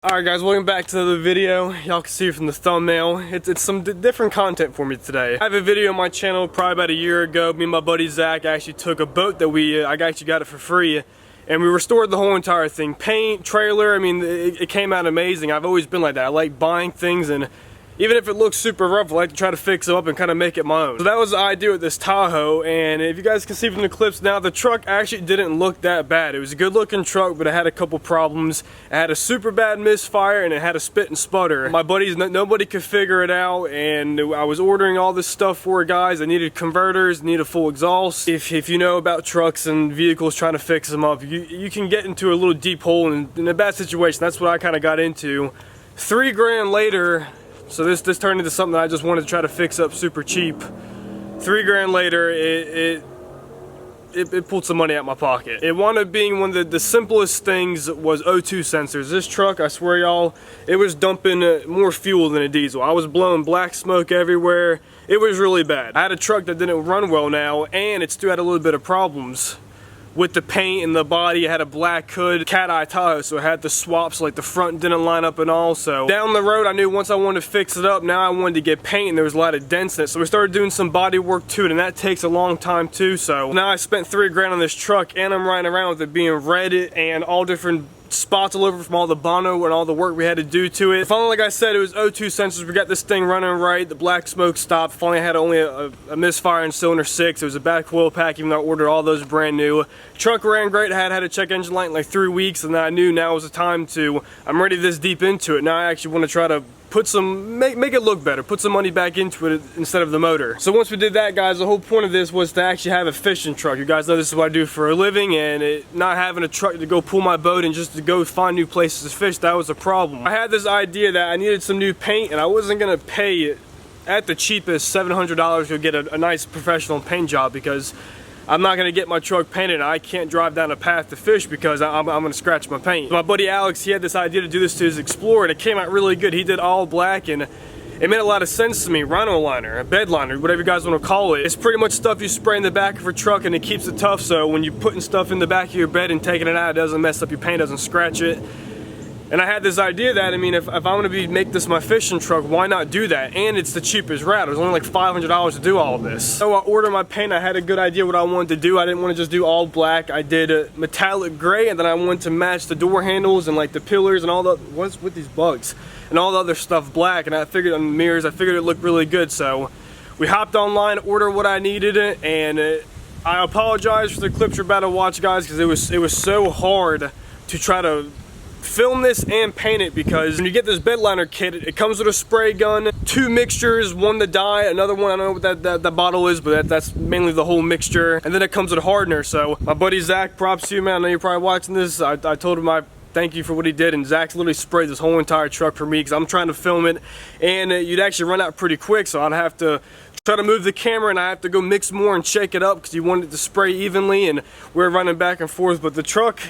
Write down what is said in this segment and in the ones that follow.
Alright guys, welcome back to the video. Y'all can see from the thumbnail, it's some different content for me today. I have a video on my channel probably about a year ago. Me and my buddy Zach actually took a boat that I actually got it for free, and we restored the whole entire thing. Paint, trailer, I mean, it came out amazing. I've always been like that. I like buying things, and even if it looks super rough, I like to try to fix it up and kind of make it my own. So that was the idea with this Tahoe, and if you guys can see from the clips now, the truck actually didn't look that bad. It was a good looking truck, but it had a couple problems. It had a super bad misfire, and it had a spit and sputter. My buddies, nobody could figure it out, and I was ordering all this stuff for guys. I needed converters, needed a full exhaust. If you know about trucks and vehicles trying to fix them up, you can get into a little deep hole in a bad situation. That's what I kind of got into. $3 grand later, so this turned into something that I just wanted to try to fix up super cheap. $3 grand later, it pulled some money out my pocket. It wound up being one of the simplest things was O2 sensors. This truck, I swear y'all, it was dumping more fuel than a diesel. I was blowing black smoke everywhere. It was really bad. I had a truck that didn't run well now, and it still had a little bit of problems with the paint and the body. It had a black hood, cat eye Tahoe, so it had the swaps, like the front didn't line up and all. So down the road, I knew once I wanted to fix it up, now I wanted to get paint, and there was a lot of dents in it. So we started doing some body work to it, and that takes a long time too. So now I spent $3 grand on this truck, and I'm riding around with it being red and all different spots all over from all the Bono and all the work we had to do to it. Finally, like I said, it was O2 sensors. We got this thing running right. The black smoke stopped. Finally, I had only a misfire in cylinder 6. It was a bad coil pack, even though I ordered all those brand new. Truck ran great. I had a check engine light in like 3 weeks, and I knew now was the time to, I'm ready this deep into it. Now I actually want to try to put some, make it look better, put some money back into it instead of the motor. So once we did that, guys, the whole point of this was to actually have a fishing truck. You guys know this is what I do for a living, and not having a truck to go pull my boat and just to go find new places to fish, that was a problem. I had this idea that I needed some new paint, and I wasn't gonna pay at the cheapest $700 to get a nice professional paint job, because I'm not gonna get my truck painted, and I can't drive down a path to fish because I'm gonna scratch my paint. My buddy Alex, he had this idea to do this to his Explorer, and it came out really good. He did all black, and it made a lot of sense to me. Rhino liner, a bed liner, whatever you guys want to call it. It's pretty much stuff you spray in the back of your truck, and it keeps it tough, so when you're putting stuff in the back of your bed and taking it out, it doesn't mess up your paint, doesn't scratch it. And I had this idea that, I mean, if I'm gonna make this my fishing truck, why not do that? And it's the cheapest route. It was only like $500 to do all of this. So I ordered my paint. I had a good idea what I wanted to do. I didn't want to just do all black. I did a metallic gray, and then I wanted to match the door handles and like the pillars and all the, what's with these bugs? And all the other stuff black. And I figured on the mirrors, I figured it looked really good. So we hopped online, ordered what I needed, and I apologize for the clips you're about to watch, guys, because it was so hard to try to film this and paint it, because when you get this bed liner kit, it comes with a spray gun, 2 mixtures, one to dye, another one, I don't know what that bottle is, but that's mainly the whole mixture, and then it comes with a hardener. So my buddy Zach, props to you, man. I know you're probably watching this. I told him I thank you for what he did, and Zach's literally sprayed this whole entire truck for me because I'm trying to film it, and you'd actually run out pretty quick, so I'd have to try to move the camera, and I have to go mix more and shake it up because you wanted it to spray evenly, and we're running back and forth. But the truck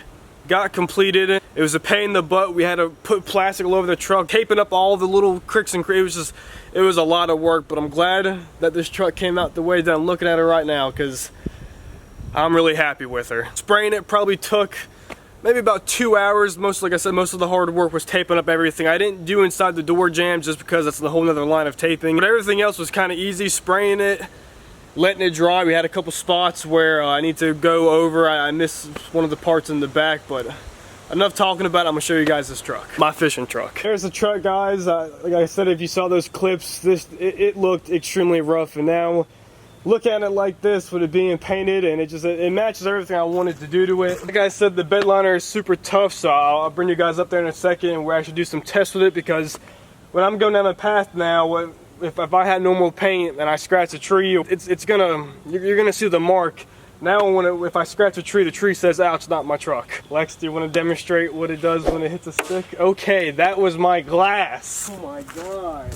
got completed. It was a pain in the butt. We had to put plastic all over the truck, taping up all the little cricks and crevices. It was a lot of work, but I'm glad that this truck came out the way that I'm looking at her right now, because I'm really happy with her. Spraying it probably took maybe about 2 hours. Like I said, most of the hard work was taping up everything. I didn't do inside the door jambs just because that's a whole nother line of taping, but everything else was kind of easy. Spraying it, letting it dry. We had a couple spots where I need to go over. I missed one of the parts in the back, but enough talking about it. I'm gonna show you guys this truck, my fishing truck. There's the truck, guys. Like I said, if you saw those clips, it looked extremely rough, and now look at it like this with it being painted, and it matches everything I wanted to do to it. Like I said, the bed liner is super tough, so I'll bring you guys up there in a second, and we'll actually do some tests with it, because when I'm going down the path now, if I had normal paint and I scratch a tree, you're gonna see the mark. Now if I scratch a tree, the tree says, ouch, not my truck. Lex, do you want to demonstrate what it does when it hits a stick? Okay, that was my glass. Oh my god.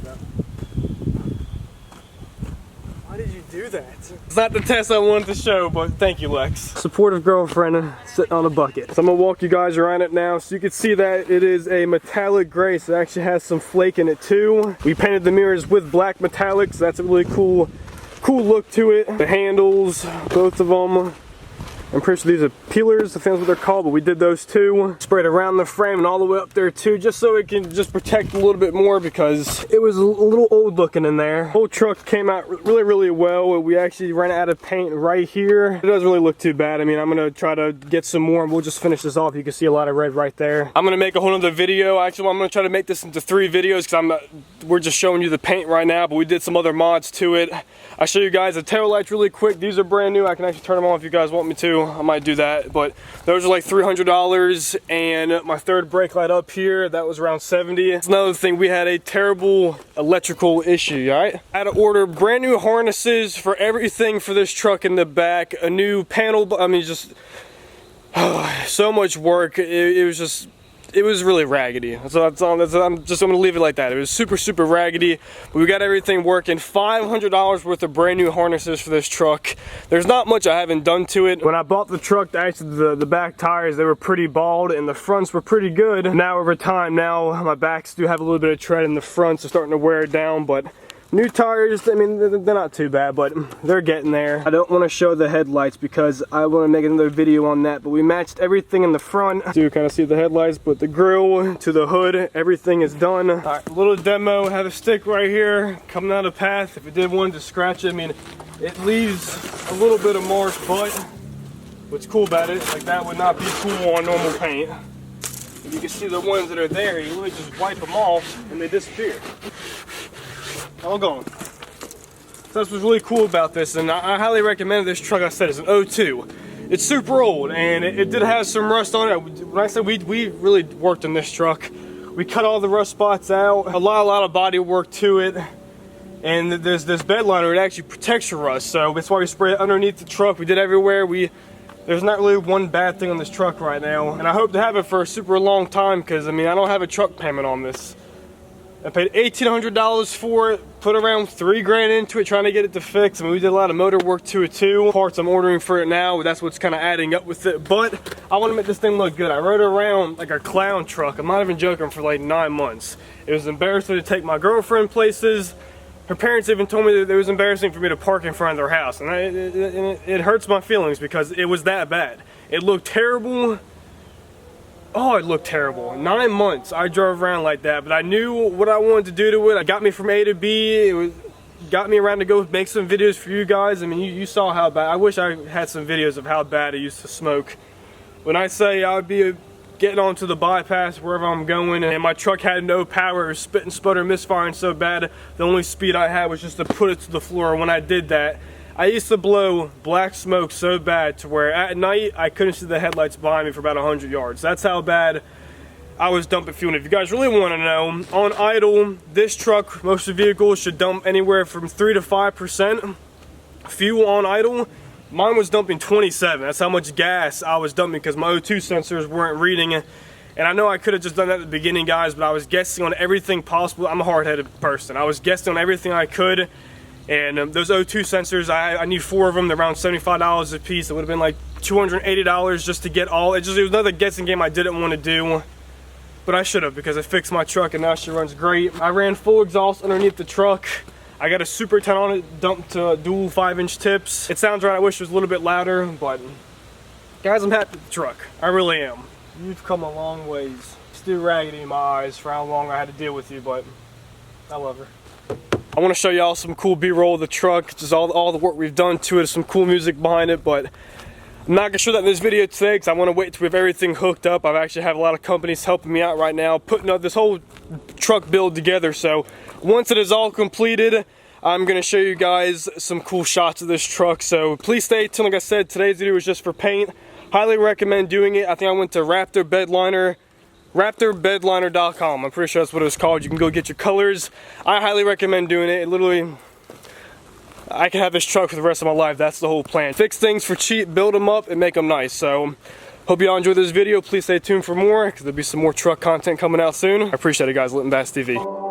Why did you do that? It's not the test I wanted to show, but thank you, Lex. Supportive girlfriend sitting on a bucket. So I'm gonna walk you guys around it now so you can see that it is a metallic gray, so it actually has some flake in it too. We painted the mirrors with black metallics. That's a really cool look to it. The handles, both of them, I'm pretty sure these are peelers, I think that's what they're called, but we did those too. Sprayed around the frame and all the way up there too, just so it can just protect a little bit more because it was a little old looking in there. The whole truck came out really well. We actually ran out of paint right here. It doesn't really look too bad. I mean, I'm gonna try to get some more and we'll just finish this off. You can see a lot of red right there. I'm gonna make a whole other video. Actually, I'm gonna try to make this into 3 videos because we're just showing you the paint right now, but we did some other mods to it. I'll show you guys the tail lights really quick. These are brand new. I can actually turn them on if you guys want me to. I might do that, but those are like $300. And my third brake light up here, that was around $70. That's another thing. We had a terrible electrical issue, all right? I had to order brand new harnesses for everything for this truck in the back, a new panel. I mean, just so much work. It was really raggedy. So I'm gonna leave it like that. It was super raggedy. But we got everything working. $500 worth of brand new harnesses for this truck. There's not much I haven't done to it. When I bought the truck, actually the back tires, they were pretty bald and the fronts were pretty good. Now over time, my backs do have a little bit of tread in the fronts. They're starting to wear down, but new tires, I mean, they're not too bad, but they're getting there. I don't want to show the headlights because I want to make another video on that, but we matched everything in the front. So you kind of see the headlights, but the grill to the hood, everything is done. All right, little demo, have a stick right here coming out of the path. If you did want to scratch it, I mean, it leaves a little bit of mark, but what's cool about it, like that would not be cool on normal paint. You can see the ones that are there, you really just wipe them off and they disappear. All gone. So that's what's really cool about this, and I highly recommend this truck. I said it's an 02. It's super old, and it did have some rust on it. When I said we really worked on this truck, we cut all the rust spots out. A lot of body work to it, and there's this bed liner. It actually protects your rust, so that's why we spray it underneath the truck. We did everywhere. There's not really one bad thing on this truck right now, and I hope to have it for a super long time because I mean I don't have a truck payment on this. I paid $1,800 for it, put around $3 grand into it trying to get it to fix. I mean, we did a lot of motor work to it too. Parts I'm ordering for it now, that's what's kind of adding up with it. But I want to make this thing look good. I rode around like a clown truck. I'm not even joking, for like 9 months. It was embarrassing to take my girlfriend places. Her parents even told me that it was embarrassing for me to park in front of their house. And it hurts my feelings because it was that bad. It looked terrible. Oh, it looked terrible. 9 months I drove around like that, but I knew what I wanted to do to it. It got me from A to B. Got me around to go make some videos for you guys. I mean, you saw how bad. I wish I had some videos of how bad I used to smoke. When I say I would be getting onto the bypass wherever I'm going, and my truck had no power, it was spit and sputter, misfiring so bad, the only speed I had was just to put it to the floor. When I did that, I used to blow black smoke so bad to where at night I couldn't see the headlights behind me for about 100 yards. That's how bad I was dumping fuel. And if you guys really want to know, on idle, this truck, most of the vehicles should dump anywhere from 3 to 5% fuel on idle. Mine was dumping 27. That's how much gas I was dumping because my O2 sensors weren't reading it. And I know I could have just done that at the beginning, guys, but I was guessing on everything possible. I'm a hard-headed person. I was guessing on everything I could. And those O2 sensors, I need 4 of them. They're around $75 a piece. It would have been like $280 just to get all. It was another guessing game I didn't want to do, but I should have because I fixed my truck and now she runs great. I ran full exhaust underneath the truck. I got a Super 10 on it, dumped to dual 5-inch tips. It sounds right. I wish it was a little bit louder, but guys, I'm happy with the truck. I really am. You've come a long ways. Still raggedy in my eyes for how long I had to deal with you, but I love her. I want to show y'all some cool B-roll of the truck, just all the work we've done to it, some cool music behind it, but I'm not going to show that in this video today because I want to wait till we have everything hooked up. I've actually have a lot of companies helping me out right now, putting up this whole truck build together, so once it is all completed, I'm going to show you guys some cool shots of this truck, so please stay tuned. Like I said, today's video was just for paint. Highly recommend doing it. I think I went to RaptorBedliner.com. I'm pretty sure that's what it was called. You can go get your colors. I highly recommend doing it. It literally, I can have this truck for the rest of my life. That's the whole plan. Fix things for cheap, build them up, and make them nice. So, hope y'all enjoyed this video. Please stay tuned for more, because there'll be some more truck content coming out soon. I appreciate it, guys. Litton Bass TV.